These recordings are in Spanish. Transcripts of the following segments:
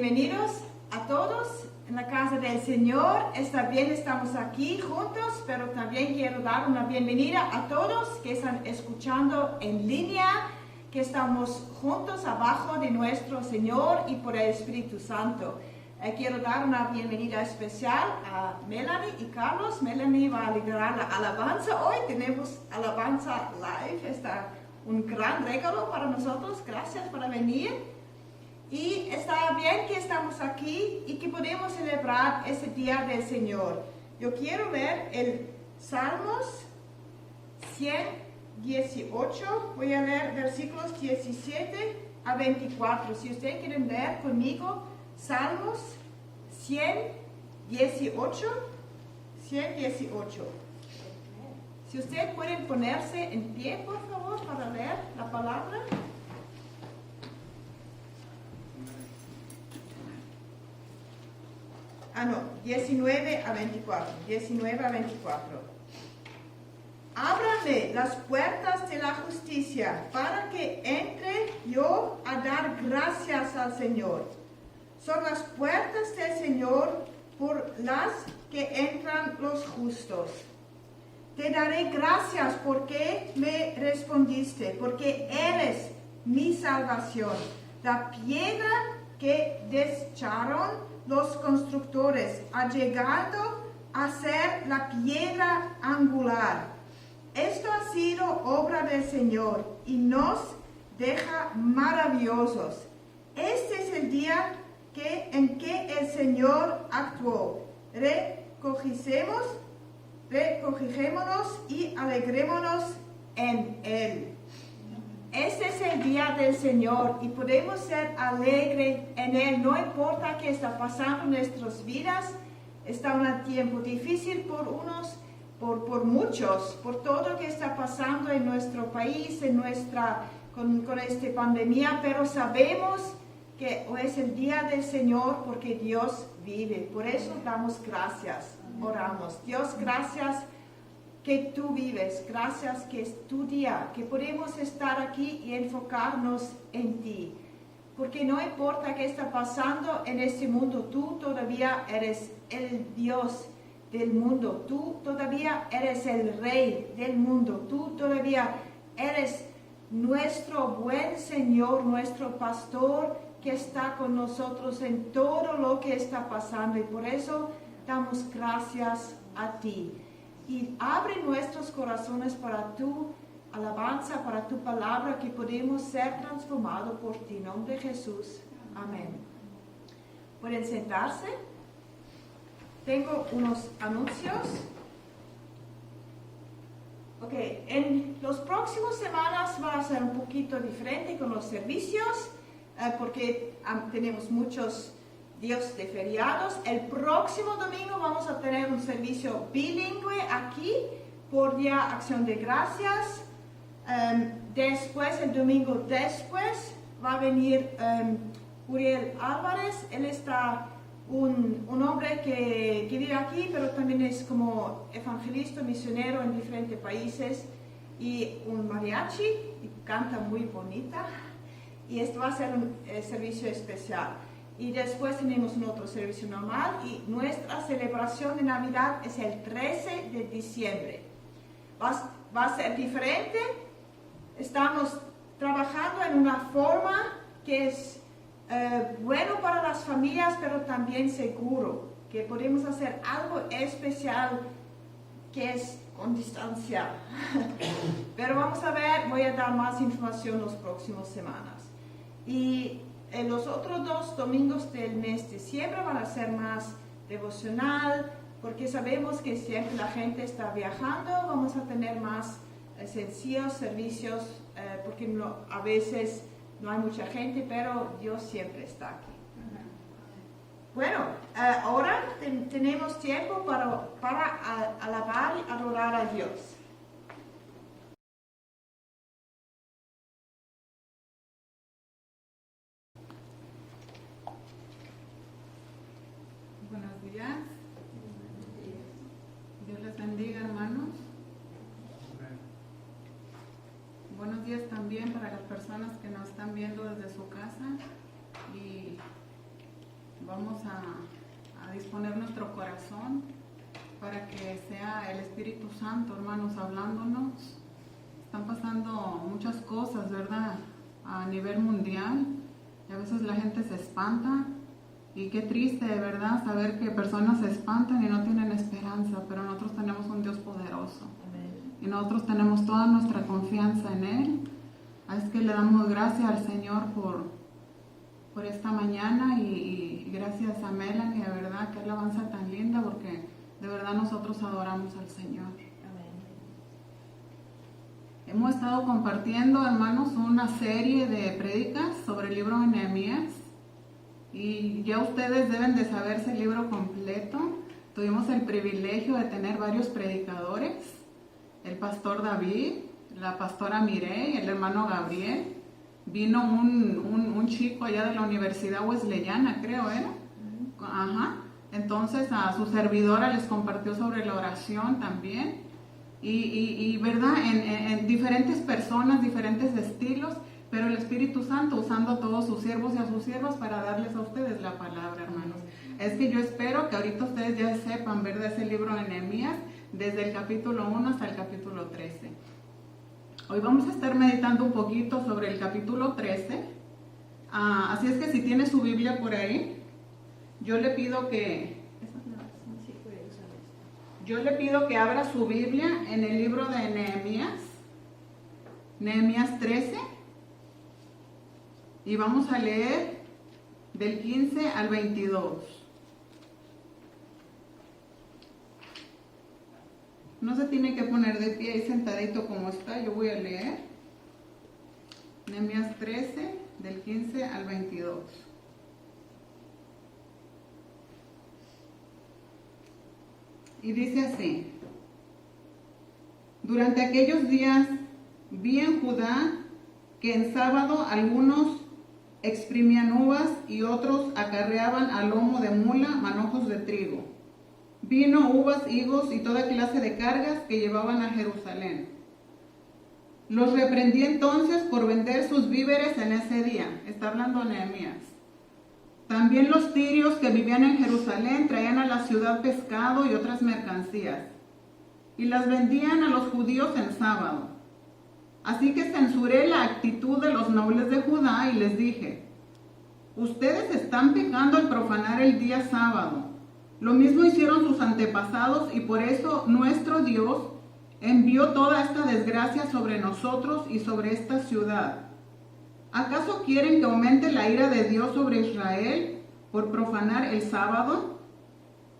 bienvenidos a todos en la casa del Señor. Está bien, estamos aquí juntos, pero también quiero dar una bienvenida a todos que están escuchando en línea, que estamos juntos abajo de nuestro Señor y por el Espíritu Santo. Quiero dar una bienvenida especial a Melanie y Carlos. Melanie va a liderar la alabanza. Hoy tenemos alabanza live. Está un gran regalo para nosotros. Gracias por venir. Y está bien que estamos aquí y que podemos celebrar ese día del Señor. Yo quiero leer el Salmos 118. Voy a leer versículos 17 a 24. Si ustedes quieren leer conmigo, Salmos 118. Si ustedes pueden ponerse en pie, por favor, para leer la palabra. No, 19 a 24. 19 a 24. Ábrame las puertas de la justicia para que entre yo a dar gracias al Señor. Son las puertas del Señor por las que entran los justos. Te daré gracias porque me respondiste, porque eres mi salvación. La piedra que desecharon los constructores ha llegado a ser la piedra angular. Esto ha sido obra del Señor y nos deja maravillosos. Este es el día en que el Señor actuó. Recogijémonos y alegrémonos en Él. Este es el día del Señor y podemos ser alegres en Él. No importa qué está pasando en nuestras vidas. Está un tiempo difícil por unos, por muchos, por todo lo que está pasando en nuestro país, con esta pandemia, pero sabemos que hoy es el día del Señor porque Dios vive. Por eso damos gracias, oramos. Dios, gracias que tú vives, gracias que es tu día, que podemos estar aquí y enfocarnos en ti. Porque no importa qué está pasando en este mundo, tú todavía eres el Dios del mundo, tú todavía eres el Rey del mundo, tú todavía eres nuestro buen Señor, nuestro pastor que está con nosotros en todo lo que está pasando y por eso damos gracias a ti. Y abre nuestros corazones para tu alabanza, para tu palabra, que podemos ser transformados por ti. En nombre de Jesús. Amén. ¿Pueden sentarse? Tengo unos anuncios. Ok, en las próximas semanas va a ser un poquito diferente con los servicios, porque tenemos muchos días de feriados. El próximo domingo vamos a tener un servicio bilingüe aquí por Día Acción de Gracias. Después, el domingo después, va a venir Uriel Álvarez. Él está un hombre que vive aquí, pero también es como evangelista, misionero en diferentes países, y un mariachi, y canta muy bonita. Y esto va a ser un servicio especial. Y después tenemos un otro servicio normal y nuestra celebración de Navidad es el 13 de diciembre. Va a ser diferente. Estamos trabajando en una forma que es bueno para las familias, pero también seguro, que podemos hacer algo especial que es con distancia. Pero vamos a ver, voy a dar más información las próximas semanas. Y los otros 2 domingos del mes de diciembre van a ser más devocional, porque sabemos que siempre la gente está viajando. Vamos a tener más sencillos servicios, porque a veces no hay mucha gente, pero Dios siempre está aquí. Bueno, ahora tenemos tiempo para alabar y adorar a Dios. Buenos días. Dios les bendiga, hermanos. Buenos días también para las personas que nos están viendo desde su casa y vamos a disponer nuestro corazón para que sea el Espíritu Santo, hermanos, hablándonos. Están pasando muchas cosas, ¿verdad? A nivel mundial. Y a veces la gente se espanta. Y qué triste, ¿verdad? Saber que personas se espantan y no tienen esperanza. Pero nosotros tenemos un Dios poderoso. Amén. Y nosotros tenemos toda nuestra confianza en Él. Así que le damos gracias al Señor por esta mañana. Y gracias a Melanie, de verdad, qué alabanza tan linda, porque de verdad nosotros adoramos al Señor. Hemos estado compartiendo, hermanos, una serie de prédicas sobre el libro de Nehemías y ya ustedes deben de saberse el libro completo. Tuvimos el privilegio de tener varios predicadores, el pastor David, la pastora Mireille, el hermano Gabriel. Vino un chico allá de la Universidad Wesleyana, creo era. Ajá. Entonces a su servidora les compartió sobre la oración también. Y verdad, en diferentes personas, diferentes estilos, pero el Espíritu Santo usando a todos sus siervos y a sus siervas para darles a ustedes la palabra, hermanos. Es que yo espero que ahorita ustedes ya sepan, ¿verdad?, ese libro de Nehemías, desde el capítulo 1 hasta el capítulo 13. Hoy vamos a estar meditando un poquito sobre el capítulo 13. Así es que si tiene su Biblia por ahí, yo le pido que abra su Biblia en el libro de Nehemías, Nehemías 13, y vamos a leer del 15 al 22. No se tiene que poner de pie ahí sentadito como está, yo voy a leer Nehemías 13, del 15 al 22. Y dice así: durante aquellos días vi en Judá que en sábado algunos exprimían uvas y otros acarreaban a lomo de mula manojos de trigo, vino, uvas, higos y toda clase de cargas que llevaban a Jerusalén. Los reprendí entonces por vender sus víveres en ese día. Está hablando Nehemías. También los tirios que vivían en Jerusalén traían a la ciudad pescado y otras mercancías, y las vendían a los judíos en sábado. Así que censuré la actitud de los nobles de Judá y les dije: ustedes están pecando al profanar el día sábado. Lo mismo hicieron sus antepasados y por eso nuestro Dios envió toda esta desgracia sobre nosotros y sobre esta ciudad. ¿Acaso quieren que aumente la ira de Dios sobre Israel por profanar el sábado?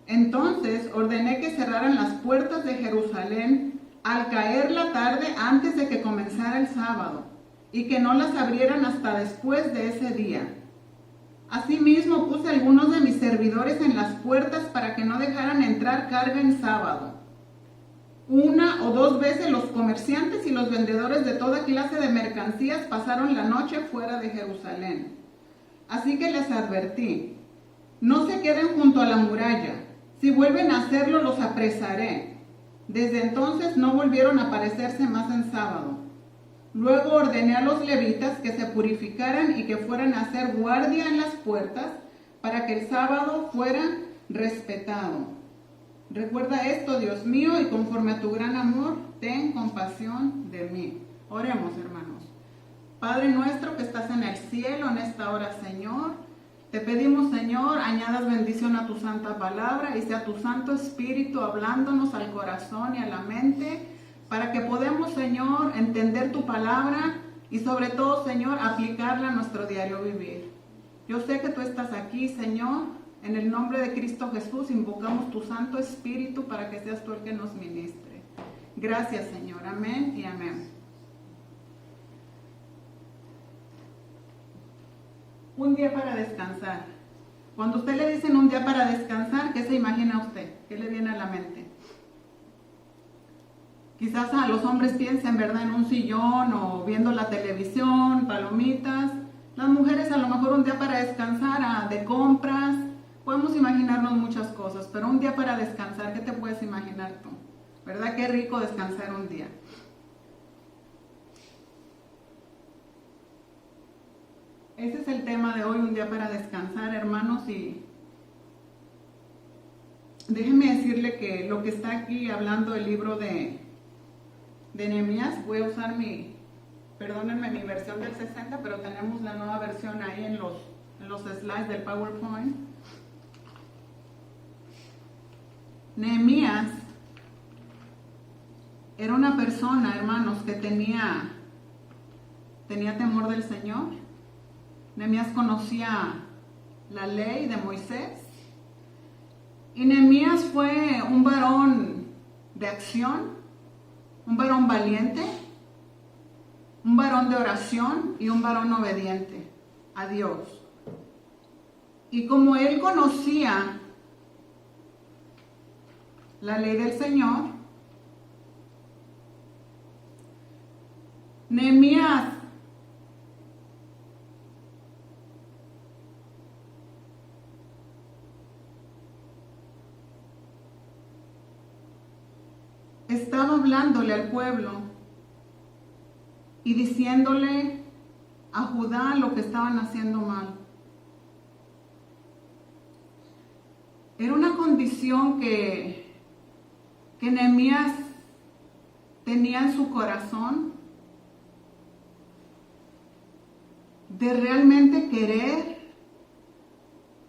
Entonces ordené que cerraran las puertas de Jerusalén al caer la tarde antes de que comenzara el sábado, y que no las abrieran hasta después de ese día. Asimismo puse algunos de mis servidores en las puertas para que no dejaran entrar carga en sábado. 1 o 2 veces los comerciantes y los vendedores de toda clase de mercancías pasaron la noche fuera de Jerusalén. Así que les advertí: no se queden junto a la muralla. Si vuelven a hacerlo, los apresaré. Desde entonces no volvieron a aparecerse más en sábado. Luego ordené a los levitas que se purificaran y que fueran a hacer guardia en las puertas para que el sábado fuera respetado. Recuerda esto, Dios mío, y conforme a tu gran amor, ten compasión de mí. Oremos, hermanos. Padre nuestro que estás en el cielo, en esta hora, Señor, te pedimos, Señor, añadas bendición a tu santa palabra y sea tu Santo Espíritu hablándonos al corazón y a la mente, para que podamos, Señor, entender tu palabra y sobre todo, Señor, aplicarla a nuestro diario vivir. Yo sé que tú estás aquí, Señor. En el nombre de Cristo Jesús invocamos tu Santo Espíritu para que seas tú el que nos ministre. Gracias, Señor. Amén y amén. Un día para descansar. Cuando a usted le dicen un día para descansar, ¿qué se imagina usted? ¿Qué le viene a la mente? Quizás a los hombres piensen, ¿verdad?, en un sillón o viendo la televisión, palomitas. Las mujeres a lo mejor un día para descansar, de compras. Podemos imaginarnos muchas cosas, pero un día para descansar, ¿qué te puedes imaginar tú? ¿Verdad? Qué rico descansar un día. Ese es el tema de hoy, un día para descansar, hermanos, y déjeme decirle que lo que está aquí hablando el libro de Nehemías, voy a usar perdónenme, mi versión del 60, pero tenemos la nueva versión ahí en los slides del PowerPoint. Nehemías era una persona, hermanos, que tenía temor del Señor. Nehemías conocía la ley de Moisés. Y Nehemías fue un varón de acción, un varón valiente, un varón de oración y un varón obediente a Dios. Y como él conocía la ley del Señor, Nehemías estaba hablándole al pueblo y diciéndole a Judá lo que estaban haciendo mal. Era una condición que Nehemías tenía en su corazón, de realmente querer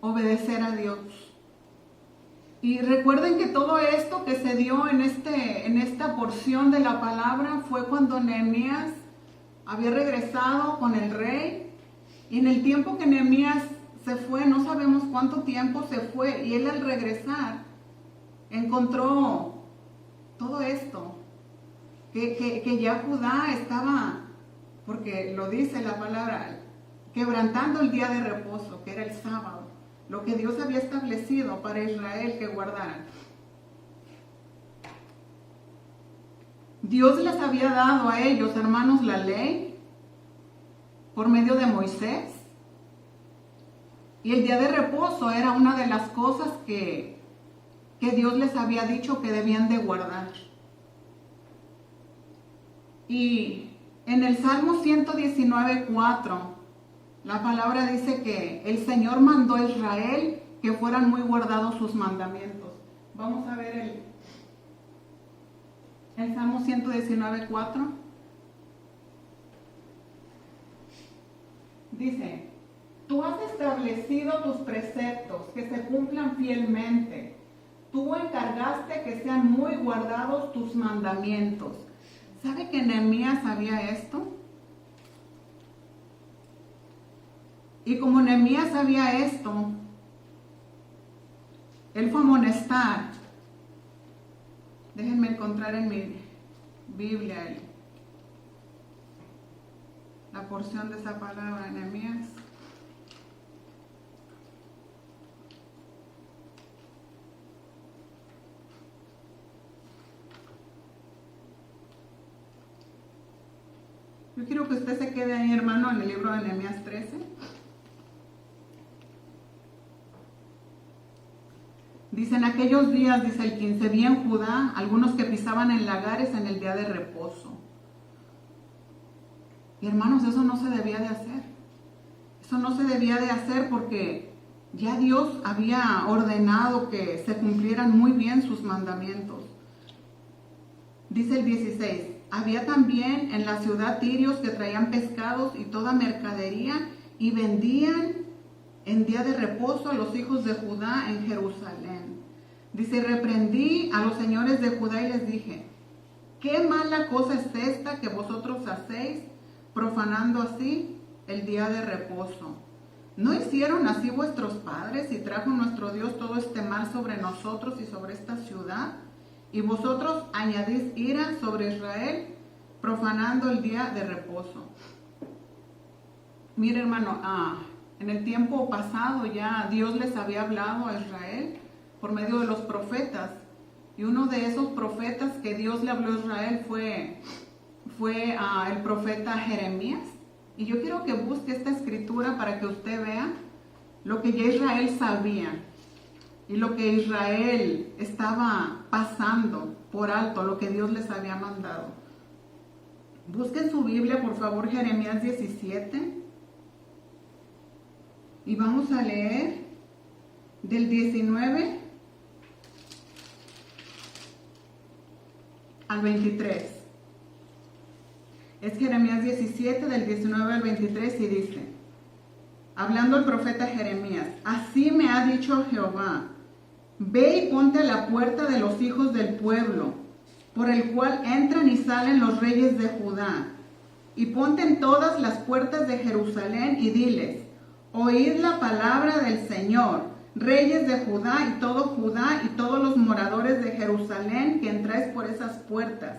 obedecer a Dios. Y recuerden que todo esto que se dio en esta porción de la palabra fue cuando Nehemías había regresado con el rey. Y en el tiempo que Nehemías se fue, no sabemos cuánto tiempo se fue, y él al regresar encontró todo esto, que ya Judá estaba, porque lo dice la palabra, quebrantando el día de reposo, que era el sábado, lo que Dios había establecido para Israel que guardaran. Dios les había dado a ellos, hermanos, la ley por medio de Moisés. Y el día de reposo era una de las cosas que Dios les había dicho que debían de guardar. Y en el Salmo 119:4, la palabra dice que el Señor mandó a Israel que fueran muy guardados sus mandamientos. Vamos a ver el Salmo 119:4. Dice: tú has establecido tus preceptos, que se cumplan fielmente. Tú encargaste que sean muy guardados tus mandamientos. ¿Sabe que Nehemías sabía esto? Y como Nehemías sabía esto, él fue a amonestar. Déjenme encontrar en mi Biblia la porción de esa palabra, Nehemías. Yo quiero que usted se quede ahí, hermano, en el libro de Nehemías 13. Dice: en aquellos días, dice el 15, vi en Judá algunos que pisaban en lagares en el día de reposo. Y hermanos, eso no se debía de hacer. Eso no se debía de hacer porque ya Dios había ordenado que se cumplieran muy bien sus mandamientos. Dice el 16, había también en la ciudad tirios que traían pescados y toda mercadería y vendían en día de reposo a los hijos de Judá en Jerusalén. Dice: reprendí a los señores de Judá y les dije: ¿qué mala cosa es esta que vosotros hacéis, profanando así el día de reposo? ¿No hicieron así vuestros padres y trajo nuestro Dios todo este mal sobre nosotros y sobre esta ciudad? Y vosotros añadís ira sobre Israel, profanando el día de reposo. Mire, hermano, en el tiempo pasado ya Dios les había hablado a Israel por medio de los profetas. Y uno de esos profetas que Dios le habló a Israel fue el profeta Jeremías. Y yo quiero que busque esta escritura para que usted vea lo que ya Israel sabía y lo que Israel estaba pasando por alto, lo que Dios les había mandado. Busquen su Biblia, por favor, Jeremías 17. Y vamos a leer del 19 al 23. Es Jeremías 17, del 19 al 23, y dice, hablando el profeta Jeremías, así me ha dicho Jehová, ve y ponte a la puerta de los hijos del pueblo, por el cual entran y salen los reyes de Judá, y ponte en todas las puertas de Jerusalén y diles, oíd la palabra del Señor, reyes de Judá y todos los moradores de Jerusalén que entráis por esas puertas.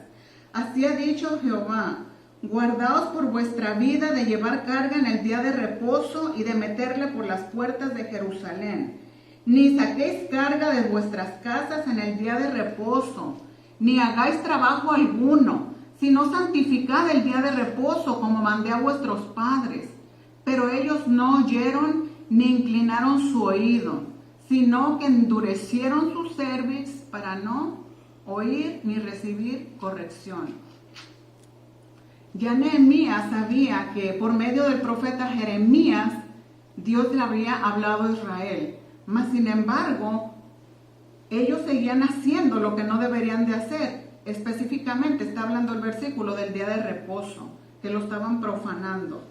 Así ha dicho Jehová, guardaos por vuestra vida de llevar carga en el día de reposo y de meterle por las puertas de Jerusalén. Ni saquéis carga de vuestras casas en el día de reposo, ni hagáis trabajo alguno, sino santificad el día de reposo como mandé a vuestros padres. Pero ellos no oyeron ni inclinaron su oído, sino que endurecieron su cerviz para no oír ni recibir corrección. Ya Nehemías sabía que por medio del profeta Jeremías Dios le había hablado a Israel, mas sin embargo ellos seguían haciendo lo que no deberían de hacer. Específicamente está hablando el versículo del día de reposo, que lo estaban profanando.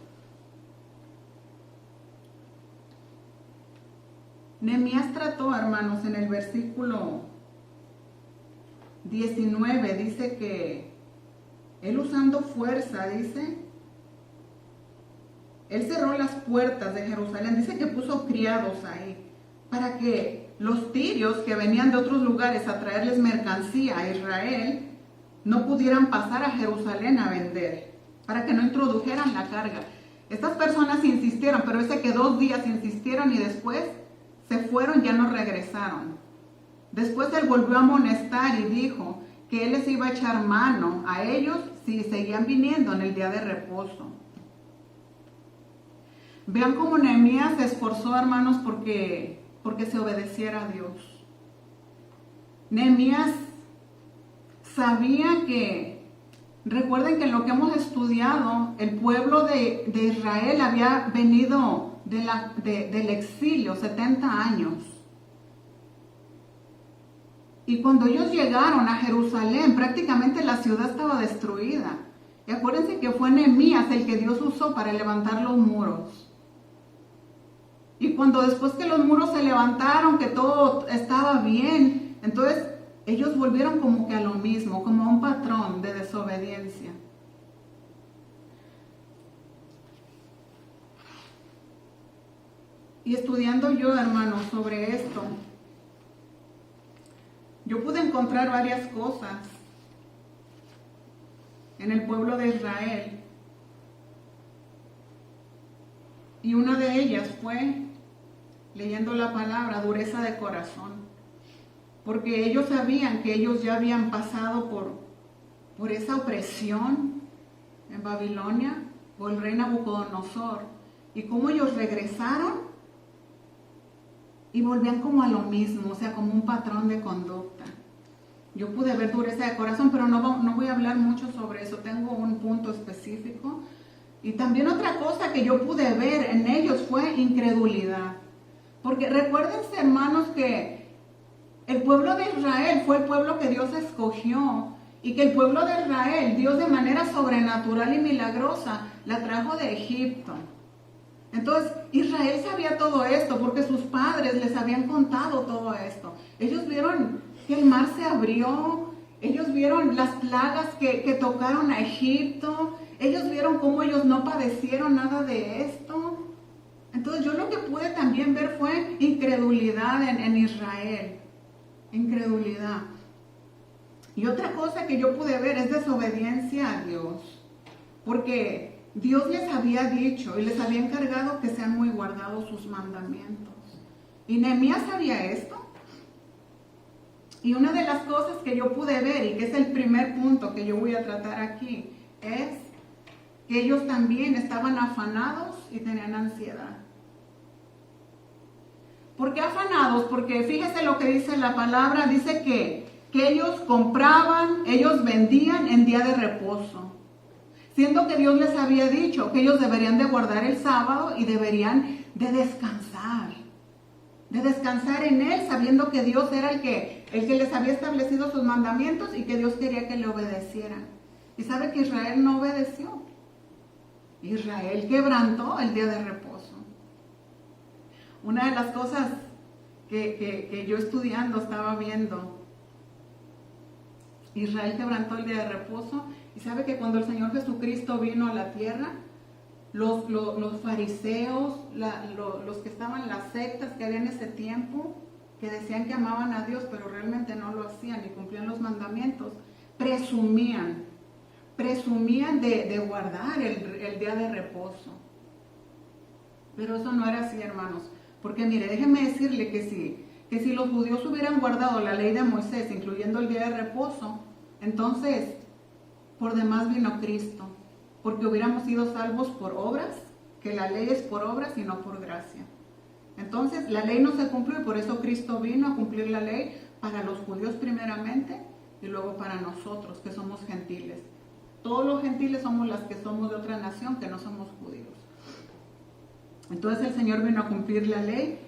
Nehemías trató, hermanos, en el versículo 19, dice que él usando fuerza, dice, él cerró las puertas de Jerusalén, dice que puso criados ahí, para que los tirios que venían de otros lugares a traerles mercancía a Israel, no pudieran pasar a Jerusalén a vender, para que no introdujeran la carga. Estas personas insistieron, pero dice que 2 días insistieron y después se fueron, ya no regresaron. Después él volvió a amonestar y dijo que él les iba a echar mano a ellos si seguían viniendo en el día de reposo. Vean cómo Nehemías se esforzó, hermanos, porque se obedeciera a Dios. Nehemías sabía que, recuerden que en lo que hemos estudiado, el pueblo de Israel había venido del exilio 70 años. Y cuando ellos llegaron a Jerusalén, prácticamente la ciudad estaba destruida. Y acuérdense que fue Nehemías el que Dios usó para levantar los muros. Y cuando después que los muros se levantaron, que todo estaba bien, entonces ellos volvieron como que a lo mismo, como a un patrón de desobediencia. Y estudiando yo, hermanos, sobre esto, yo pude encontrar varias cosas en el pueblo de Israel. Y una de ellas fue, leyendo la palabra, dureza de corazón. Porque ellos sabían que ellos ya habían pasado por esa opresión en Babilonia, por el rey Nabucodonosor. Y cómo ellos regresaron y volvían como a lo mismo, o sea, como un patrón de conducta. Yo pude ver dureza de corazón, pero no voy a hablar mucho sobre eso. Tengo un punto específico. Y también otra cosa que yo pude ver en ellos fue incredulidad. Porque recuérdense, hermanos, que el pueblo de Israel fue el pueblo que Dios escogió. Y que el pueblo de Israel, Dios de manera sobrenatural y milagrosa, la trajo de Egipto. Entonces, Israel sabía todo esto porque sus padres les habían contado todo esto. Ellos vieron que el mar se abrió, ellos vieron las plagas que tocaron a Egipto, ellos vieron cómo ellos no padecieron nada de esto. Entonces, yo lo que pude también ver fue incredulidad en Israel, incredulidad. Y otra cosa que yo pude ver es desobediencia a Dios, porque Dios les había dicho y les había encargado que sean muy guardados sus mandamientos. Y Nehemías sabía esto. Y una de las cosas que yo pude ver, y que es el primer punto que yo voy a tratar aquí, es que ellos también estaban afanados y tenían ansiedad. ¿Por qué afanados? Porque fíjese lo que dice la palabra, dice que ellos compraban, ellos vendían en día de reposo. Siendo que Dios les había dicho que ellos deberían de guardar el sábado y deberían de descansar. de descansar en Él, sabiendo que Dios era el que les había establecido sus mandamientos y que Dios quería que le obedecieran. Y sabe que Israel no obedeció. Israel quebrantó el día de reposo. Una de las cosas que yo estudiando estaba viendo, Israel quebrantó el día de reposo, y sabe que cuando el Señor Jesucristo vino a la tierra, los fariseos, los que estaban en las sectas que había en ese tiempo, que decían que amaban a Dios, pero realmente no lo hacían ni cumplían los mandamientos, presumían de guardar el día de reposo. Pero eso no era así, hermanos, porque mire, déjenme decirle que si los judíos hubieran guardado la ley de Moisés, incluyendo el día de reposo, entonces por demás vino Cristo, porque hubiéramos sido salvos por obras, que la ley es por obras y no por gracia. Entonces la ley no se cumplió y por eso Cristo vino a cumplir la ley para los judíos primeramente y luego para nosotros que somos gentiles. Todos los gentiles somos las que somos de otra nación, que no somos judíos. Entonces el Señor vino a cumplir la ley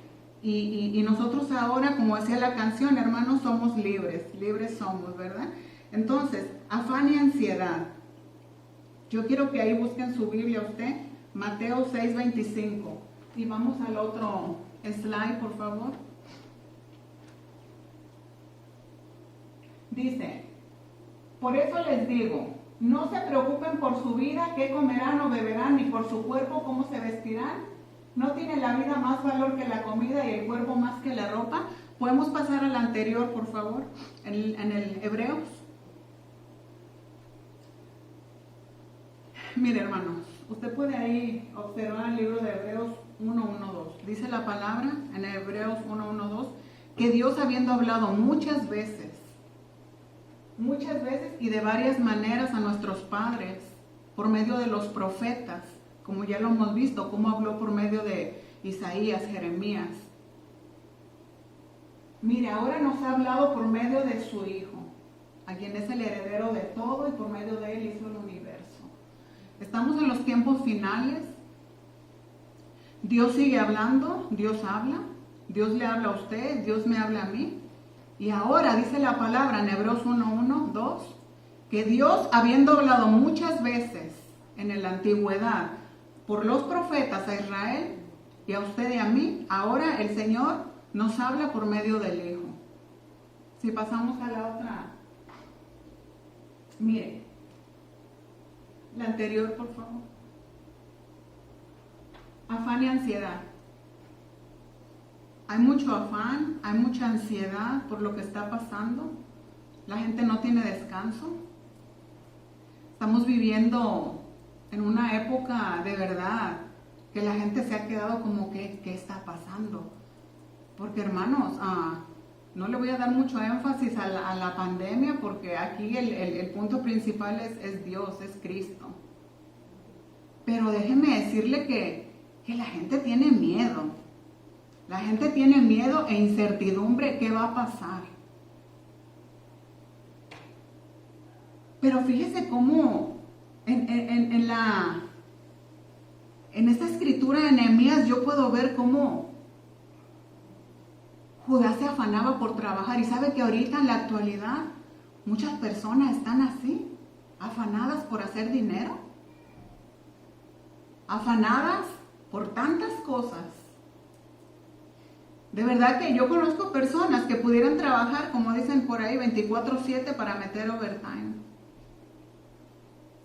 y nosotros ahora, como decía la canción, hermanos, somos libres somos, ¿verdad? Entonces, afán y ansiedad. Yo quiero que ahí busquen su Biblia usted, Mateo 6:25. Y vamos al otro slide, por favor. Dice, por eso les digo, no se preocupen por su vida, qué comerán o beberán, ni por su cuerpo, cómo se vestirán. ¿No tiene la vida más valor que la comida y el cuerpo más que la ropa? ¿Podemos pasar al anterior, por favor? En el Hebreos. Mire, hermanos, usted puede ahí observar el libro de Hebreos 1:1-2. Dice la palabra en Hebreos 1:1-2 que Dios, habiendo hablado muchas veces y de varias maneras a nuestros padres por medio de los profetas, como ya lo hemos visto, cómo habló por medio de Isaías, Jeremías. Mire, ahora nos ha hablado por medio de su Hijo, a quien es el heredero de todo y por medio de él hizo el universo. Estamos en los tiempos finales. Dios sigue hablando, Dios habla, Dios le habla a usted, Dios me habla a mí. Y ahora dice la palabra en Hebreos 1:1-2, que Dios, habiendo hablado muchas veces en la antigüedad por los profetas a Israel y a usted y a mí, ahora el Señor nos habla por medio del Hijo. Si pasamos a la otra, mire, la anterior, por favor. Afán y ansiedad. Hay mucho afán, hay mucha ansiedad por lo que está pasando. La gente no tiene descanso. Estamos viviendo en una época de verdad que la gente se ha quedado como que, ¿qué está pasando? Porque, hermanos, no le voy a dar mucho énfasis a la pandemia, porque aquí el punto principal es Dios, es Cristo. Pero déjeme decirle que la gente tiene miedo. La gente tiene miedo e incertidumbre, ¿qué va a pasar? Pero fíjese cómo en esta escritura de Nehemías yo puedo ver cómo Judá se afanaba por trabajar. Y sabe que ahorita en la actualidad muchas personas están así, afanadas por hacer dinero, afanadas por tantas cosas. De verdad que yo conozco personas que pudieran trabajar, como dicen por ahí, 24/7 para meter overtime.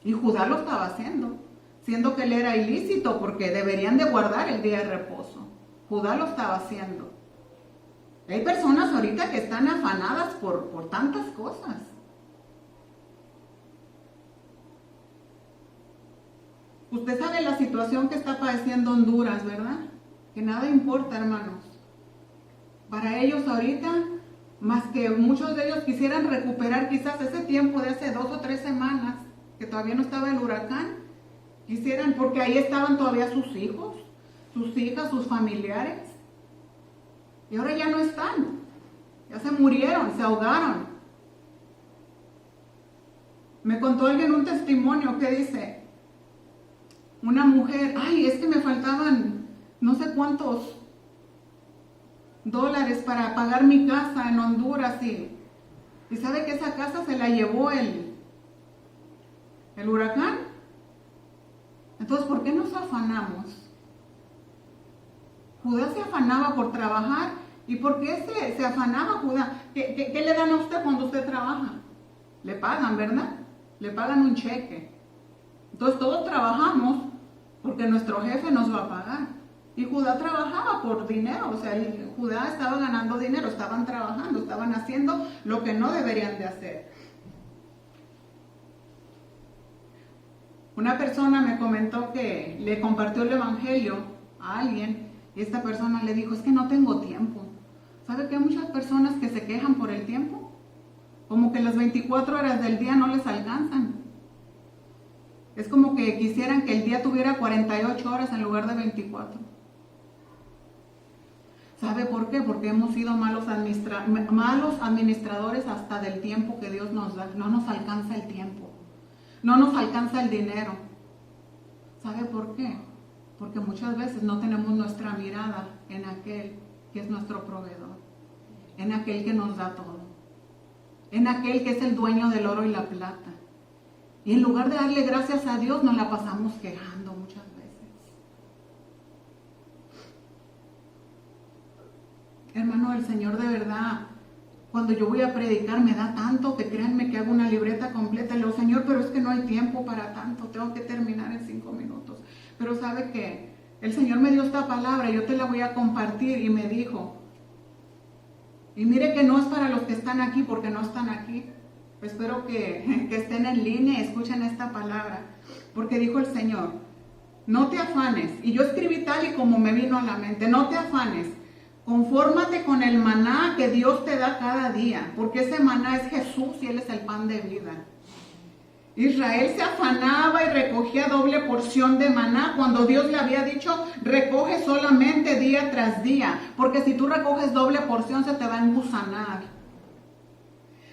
Y Judá lo estaba haciendo, siendo que él era ilícito porque deberían de guardar el día de reposo. Judá lo estaba haciendo. Hay personas ahorita que están afanadas por tantas cosas. Usted sabe la situación que está padeciendo Honduras, ¿verdad? Que nada importa, hermanos. Para ellos ahorita, más que muchos de ellos quisieran recuperar quizás ese tiempo de hace 2 o 3 semanas, que todavía no estaba el huracán, quisieran, porque ahí estaban todavía sus hijos, sus hijas, sus familiares. Y ahora ya no están, ya se murieron, se ahogaron. Me contó alguien un testimonio que dice, una mujer, ay, es que me faltaban no sé cuántos dólares para pagar mi casa en Honduras y sabe que esa casa se la llevó el huracán. Entonces, ¿por qué nos afanamos? Judá se afanaba por trabajar. ¿Y por qué se afanaba Judá? ¿Qué le dan a usted cuando usted trabaja? Le pagan, ¿verdad? Le pagan un cheque. Entonces todos trabajamos porque nuestro jefe nos va a pagar. Y Judá trabajaba por dinero, o sea, Judá estaba ganando dinero, estaban trabajando, estaban haciendo lo que no deberían de hacer. Una persona me comentó que le compartió el evangelio a alguien y esta persona le dijo, es que no tengo tiempo. ¿Sabe que hay muchas personas que se quejan por el tiempo? Como que las 24 horas del día no les alcanzan. Es como que quisieran que el día tuviera 48 horas en lugar de 24. ¿Sabe por qué? Porque hemos sido malos administradores hasta del tiempo que Dios nos da. No nos alcanza el tiempo. No nos alcanza el dinero. ¿Sabe por qué? Porque muchas veces no tenemos nuestra mirada en aquel que es nuestro proveedor. En aquel que nos da todo. En aquel que es el dueño del oro y la plata. Y en lugar de darle gracias a Dios, nos la pasamos quejando muchas veces. Hermano, el Señor de verdad, cuando yo voy a predicar me da tanto que créanme que hago una libreta completa. Le digo, Señor, pero es que no hay tiempo para tanto, tengo que terminar en 5 minutos. Pero sabe que el Señor me dio esta palabra, yo te la voy a compartir y me dijo, y mire que no es para los que están aquí porque no están aquí. Espero que estén en línea y escuchen esta palabra, porque dijo el Señor, no te afanes, y yo escribí tal y como me vino a la mente, no te afanes, confórmate con el maná que Dios te da cada día, porque ese maná es Jesús y Él es el pan de vida. Israel se afanaba y recogía doble porción de maná cuando Dios le había dicho, recoge solamente día tras día, porque si tú recoges doble porción se te va a engusanar.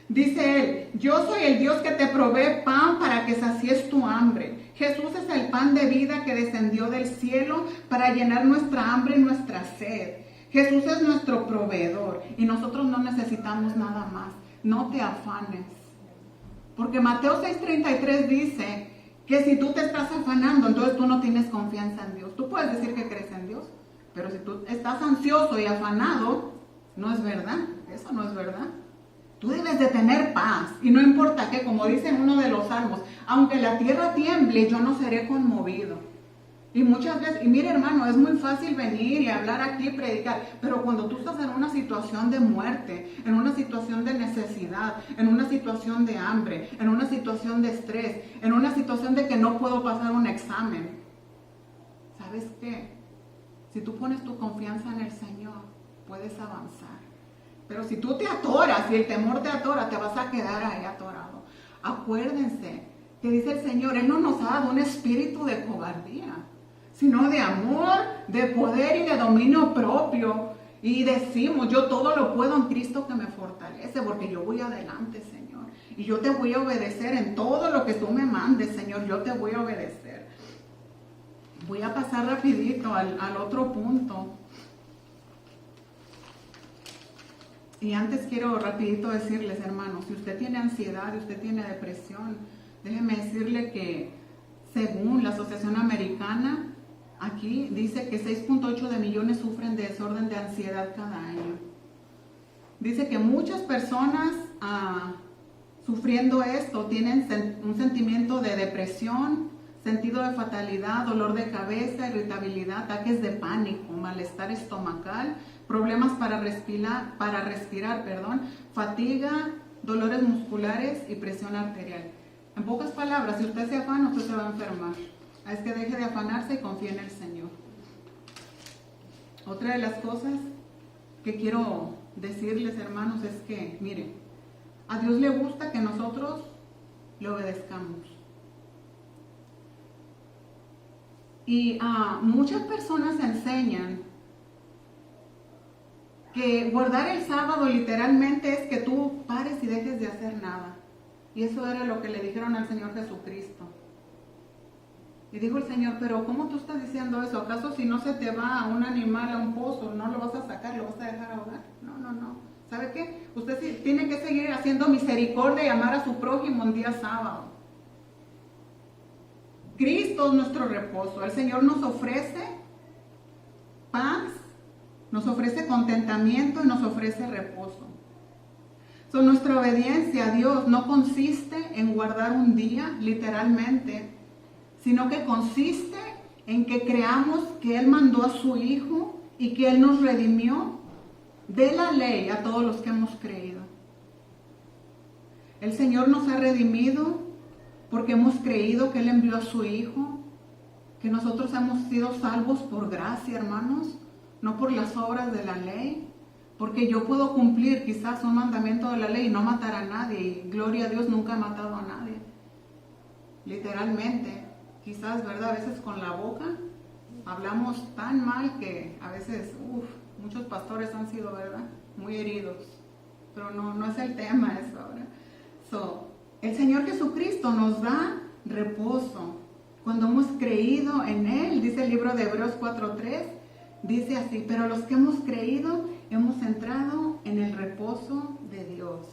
Dice él, yo soy el Dios que te provee pan para que sacies tu hambre. Jesús es el pan de vida que descendió del cielo para llenar nuestra hambre y nuestra sed. Jesús es nuestro proveedor y nosotros no necesitamos nada más. No te afanes. Porque Mateo 6:33 dice que si tú te estás afanando, entonces tú no tienes confianza en Dios. Tú puedes decir que crees en Dios, pero si tú estás ansioso y afanado, no es verdad. Eso no es verdad. Tú debes de tener paz y no importa qué, como dice en uno de los salmos, aunque la tierra tiemble, yo no seré conmovido. Y muchas veces, y mire hermano, es muy fácil venir y hablar aquí, predicar, pero cuando tú estás en una situación de muerte, en una situación de necesidad, en una situación de hambre, en una situación de estrés, en una situación de que no puedo pasar un examen, ¿sabes qué? Si tú pones tu confianza en el Señor, puedes avanzar. Pero si tú te atoras y el temor te atora, te vas a quedar ahí atorado. Acuérdense que dice el Señor, Él no nos ha dado un espíritu de cobardía, sino de amor, de poder y de dominio propio. Y decimos, yo todo lo puedo en Cristo que me fortalece, porque yo voy adelante, Señor. Y yo te voy a obedecer en todo lo que tú me mandes, Señor, yo te voy a obedecer. Voy a pasar rapidito al otro punto. Y antes quiero rapidito decirles, hermanos, si usted tiene ansiedad, si usted tiene depresión, déjeme decirle que según la Asociación Americana, aquí dice que 6.8 de millones sufren de desorden de ansiedad cada año. Dice que muchas personas sufriendo esto tienen un sentimiento de depresión, sentido de fatalidad, dolor de cabeza, irritabilidad, ataques de pánico, malestar estomacal, problemas para respirar, fatiga, dolores musculares y presión arterial. En pocas palabras, si usted se afana, usted se va a enfermar. Es que deje de afanarse y confíe en el Señor. Otra de las cosas que quiero decirles, hermanos, es que, miren, a Dios le gusta que nosotros le obedezcamos. Y muchas personas enseñan que guardar el sábado literalmente es que tú pares y dejes de hacer nada. Y eso era lo que le dijeron al Señor Jesucristo. Y dijo el Señor, pero ¿cómo tú estás diciendo eso? ¿Acaso si no se te va un animal a un pozo, no lo vas a sacar, lo vas a dejar ahogar? No, no, no. ¿Sabe qué? Usted sí tiene que seguir haciendo misericordia y amar a su prójimo en día sábado. Cristo es nuestro reposo. El Señor nos ofrece paz, nos ofrece contentamiento y nos ofrece reposo. Nuestra obediencia a Dios no consiste en guardar un día, literalmente, sino que consiste en que creamos que Él mandó a su Hijo y que Él nos redimió de la ley a todos los que hemos creído. El Señor nos ha redimido porque hemos creído que Él envió a su Hijo, que nosotros hemos sido salvos por gracia, hermanos, no por las obras de la ley. Porque yo puedo cumplir quizás un mandamiento de la ley y no matar a nadie. Y gloria a Dios, nunca he matado a nadie. Literalmente, quizás, ¿verdad? A veces con la boca hablamos tan mal que a veces, muchos pastores han sido, ¿verdad? Muy heridos. Pero no es el tema eso ahora. El Señor Jesucristo nos da reposo. Cuando hemos creído en Él, dice el libro de Hebreos 4:3, dice así, pero los que hemos creído hemos entrado en el reposo de Dios.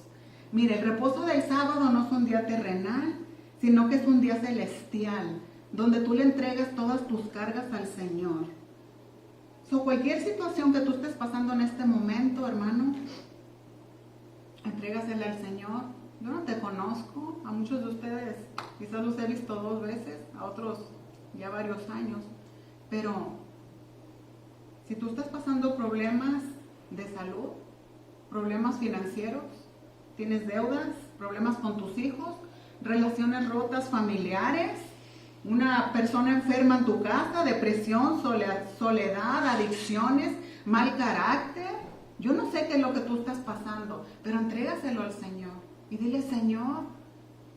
Mire, el reposo del sábado no es un día terrenal, sino que es un día celestial, donde tú le entregas todas tus cargas al Señor. Cualquier situación que tú estés pasando en este momento, hermano, entrégasela al Señor. Yo no te conozco, a muchos de ustedes quizás los he visto 2 veces, a otros ya varios años, pero si tú estás pasando problemas de salud, problemas financieros, tienes deudas, problemas con tus hijos, relaciones rotas familiares, una persona enferma en tu casa, depresión, soledad, adicciones, mal carácter, yo no sé qué es lo que tú estás pasando, pero entrégaselo al Señor y dile, Señor,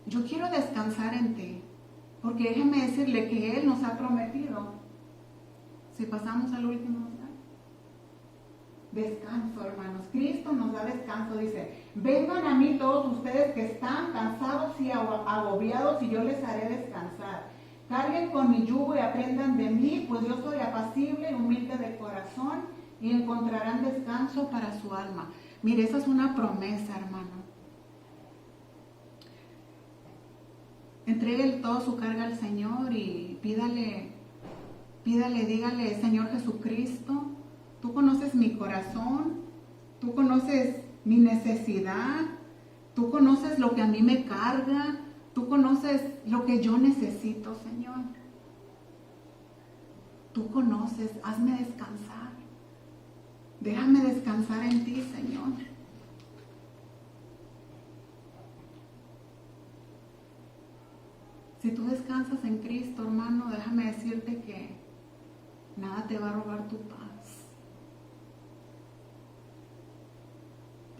yo quiero descansar en ti, porque déjeme decirle que Él nos ha prometido, si pasamos al último día, descanso, hermanos. Cristo nos da descanso, dice, vengan a mí todos ustedes que están cansados y agobiados y yo les haré descansar. Carguen con mi yugo y aprendan de mí, pues yo soy apacible y humilde de corazón y encontrarán descanso para su alma. Mire, esa es una promesa, hermano. Entregue toda su carga al Señor y dígale, Señor Jesucristo, tú conoces mi corazón, tú conoces mi necesidad, tú conoces lo que a mí me carga, tú conoces lo que yo necesito, Señor. Tú conoces, hazme descansar. Déjame descansar en ti, Señor. Si tú descansas en Cristo, hermano, déjame decirte que nada te va a robar tu paz.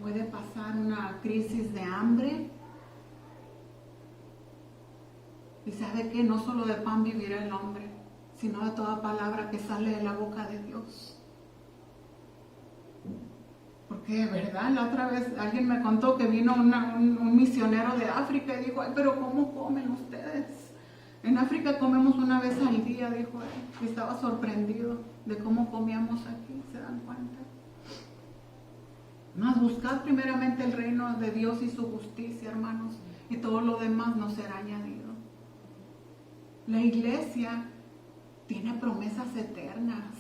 Puede pasar una crisis de hambre. Y sabe que no solo de pan vivirá el hombre, sino de toda palabra que sale de la boca de Dios. Porque, ¿verdad? La otra vez alguien me contó que vino un misionero de África y dijo, ay, pero ¿cómo comen ustedes? En África comemos una vez al día, dijo él. Y estaba sorprendido de cómo comíamos aquí, ¿se dan cuenta? Mas buscad primeramente el reino de Dios y su justicia, hermanos, y todo lo demás nos será añadido. La iglesia tiene promesas eternas.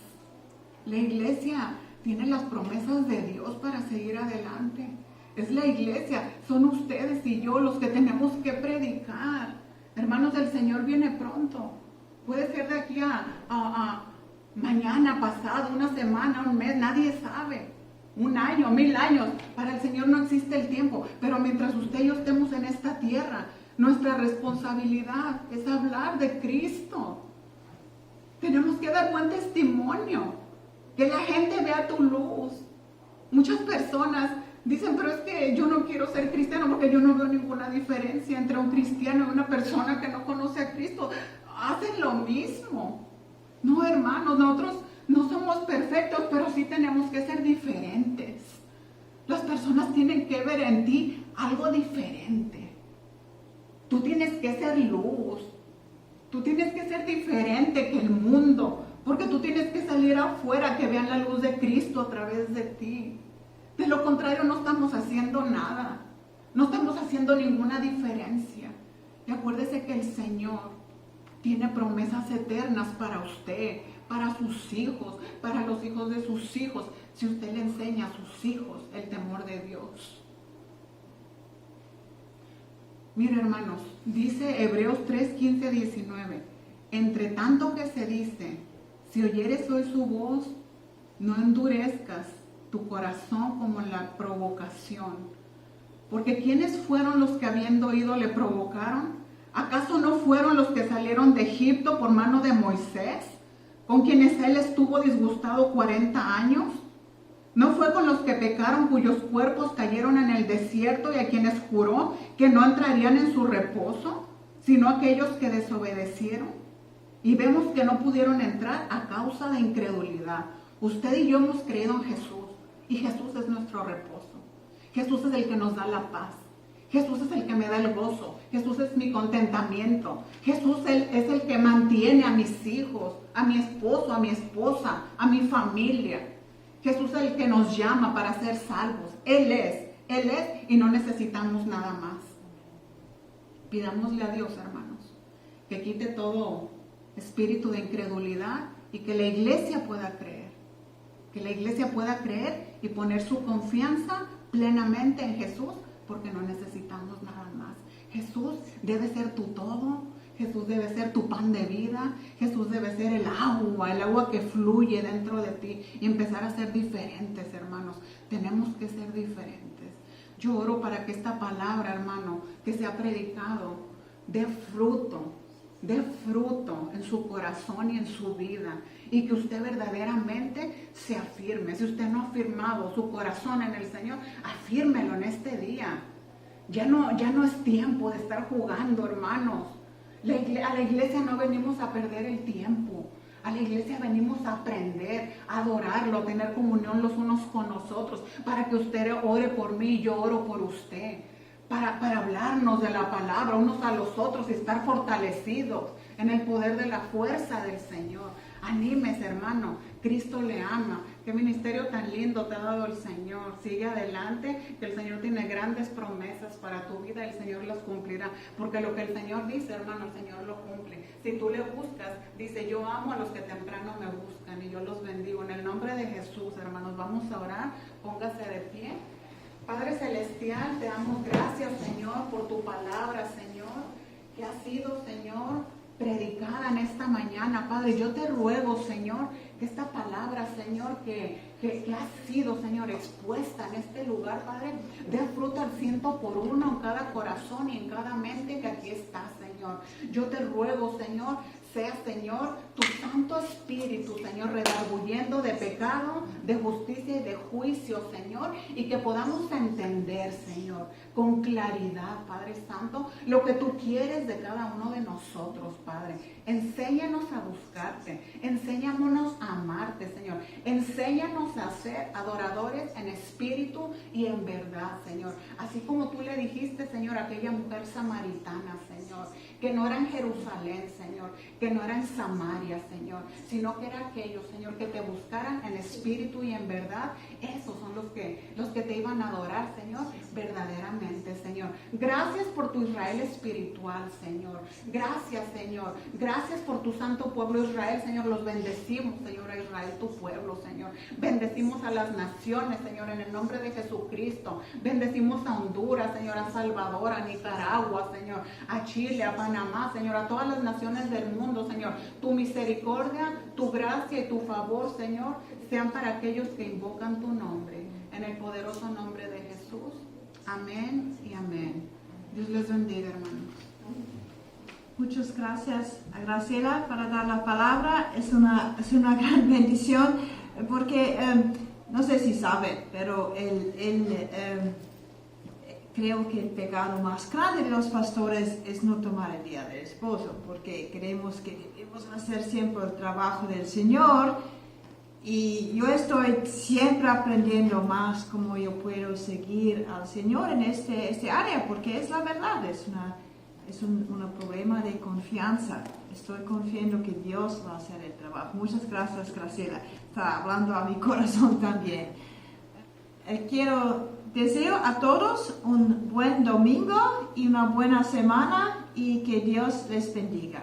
La iglesia tiene las promesas de Dios para seguir adelante. Es la iglesia, son ustedes y yo los que tenemos que predicar. Hermanos, el Señor viene pronto. Puede ser de aquí a mañana, pasado, una semana, un mes, nadie sabe. 1 año, 1000 años. Para el Señor no existe el tiempo. Pero mientras usted y yo estemos en esta tierra, nuestra responsabilidad es hablar de Cristo. Tenemos que dar buen testimonio. Que la gente vea tu luz. Muchas personas dicen, pero es que yo no quiero ser cristiano porque yo no veo ninguna diferencia entre un cristiano y una persona que no conoce a Cristo. Hacen lo mismo. No, hermanos, nosotros no somos perfectos, pero sí tenemos que ser diferentes. Las personas tienen que ver en ti algo diferente. Tú tienes que ser luz. Tú tienes que ser diferente que el mundo, porque tú tienes que salir afuera, que vean la luz de Cristo a través de ti. De lo contrario, no estamos haciendo nada. No estamos haciendo ninguna diferencia. Y acuérdese que el Señor tiene promesas eternas para usted, para sus hijos, para los hijos de sus hijos, si usted le enseña a sus hijos el temor de Dios. Mire, hermanos, dice Hebreos 3, 15, 19. Entre tanto que se dice, si oyeres hoy su voz, no endurezcas tu corazón como en la provocación. Porque ¿quiénes fueron los que habiendo oído le provocaron? ¿Acaso no fueron los que salieron de Egipto por mano de Moisés, con quienes él estuvo disgustado 40 años? ¿No fue con los que pecaron, cuyos cuerpos cayeron en el desierto y a quienes juró que no entrarían en su reposo, sino aquellos que desobedecieron? Y vemos que no pudieron entrar a causa de incredulidad. Usted y yo hemos creído en Jesús, y Jesús es nuestro reposo. Jesús es el que nos da la paz. Jesús es el que me da el gozo. Jesús es mi contentamiento. Jesús es el que mantiene a mis hijos, a mi esposo, a mi esposa, a mi familia. Jesús es el que nos llama para ser salvos. Él es y no necesitamos nada más. Pidámosle a Dios, hermanos, que quite todo espíritu de incredulidad y que la iglesia pueda creer. Que la iglesia pueda creer y poner su confianza plenamente en Jesús, porque no necesitamos nada más. Jesús debe ser tu todo. Jesús debe ser tu pan de vida. Jesús debe ser el agua que fluye dentro de ti y empezar a ser diferentes, hermanos. Tenemos que ser diferentes. Yo oro para que esta palabra, hermano, que se ha predicado, dé fruto en su corazón y en su vida, y que usted verdaderamente se afirme. Si usted no ha afirmado su corazón en el Señor, afírmelo en este día. Ya no es tiempo de estar jugando, hermanos. A la iglesia no venimos a perder el tiempo. A la iglesia venimos a aprender, a adorarlo, a tener comunión los unos con nosotros, para que usted ore por mí y yo oro por usted. Para hablarnos de la palabra unos a los otros y estar fortalecidos en el poder de la fuerza del Señor. Anímese, hermano. Cristo le ama. Qué ministerio tan lindo te ha dado el Señor. Sigue adelante, que el Señor tiene grandes promesas para tu vida y el Señor las cumplirá. Porque lo que el Señor dice, hermano, el Señor lo cumple. Si tú le buscas, dice, yo amo a los que temprano me buscan y yo los bendigo. En el nombre de Jesús, hermanos, vamos a orar. Póngase de pie. Padre Celestial, te damos gracias, Señor, por tu palabra, Señor, que ha sido, Señor, predicada en esta mañana. Padre, yo te ruego, Señor, que esta palabra, Señor, que ha sido, Señor, expuesta en este lugar, Padre, dé fruto al 100% en cada corazón y en cada mente que aquí está, Señor. Yo te ruego, Señor, sea, Señor, tu Santo Espíritu, Señor, redarguyendo de pecado, de justicia y de juicio, Señor, y que podamos entender, Señor, con claridad, Padre Santo, lo que tú quieres de cada uno de nosotros, Padre. Enséñanos a buscarte, enséñanos a amarte, Señor. Enséñanos a ser adoradores en espíritu y en verdad, Señor. Así como tú le dijiste, Señor, a aquella mujer samaritana, Señor, que no era en Jerusalén, Señor, que no era en Samaria, Señor, sino que era aquellos, Señor, que te buscaran en espíritu y en verdad. Esos son los que te iban a adorar, Señor, verdaderamente, Señor. Gracias por tu Israel espiritual, Señor. Gracias, Señor. Gracias por tu santo pueblo Israel, Señor. Los bendecimos, Señor, a Israel, tu pueblo, Señor. Bendecimos a las naciones, Señor, en el nombre de Jesucristo. Bendecimos a Honduras, Señor, a Salvador, a Nicaragua, Señor, a Chile, a Panamá, Señor, a todas las naciones del mundo, Señor. Tu misericordia, tu gracia y tu favor, Señor, sean para aquellos que invocan tu nombre. En el poderoso nombre de Jesús. Amén y amén. Dios les bendiga, hermanos. Muchas gracias a Graciela para dar la palabra. Es una gran bendición porque, no sé si saben, pero creo que el pecado más grande de los pastores es no tomar el día del esposo, porque creemos que debemos hacer siempre el trabajo del Señor. Y yo estoy siempre aprendiendo más cómo yo puedo seguir al Señor en este área, porque es la verdad, es un problema de confianza. Estoy confiando que Dios va a hacer el trabajo. Muchas gracias, Graciela. Está hablando a mi corazón también. Deseo a todos un buen domingo y una buena semana y que Dios les bendiga.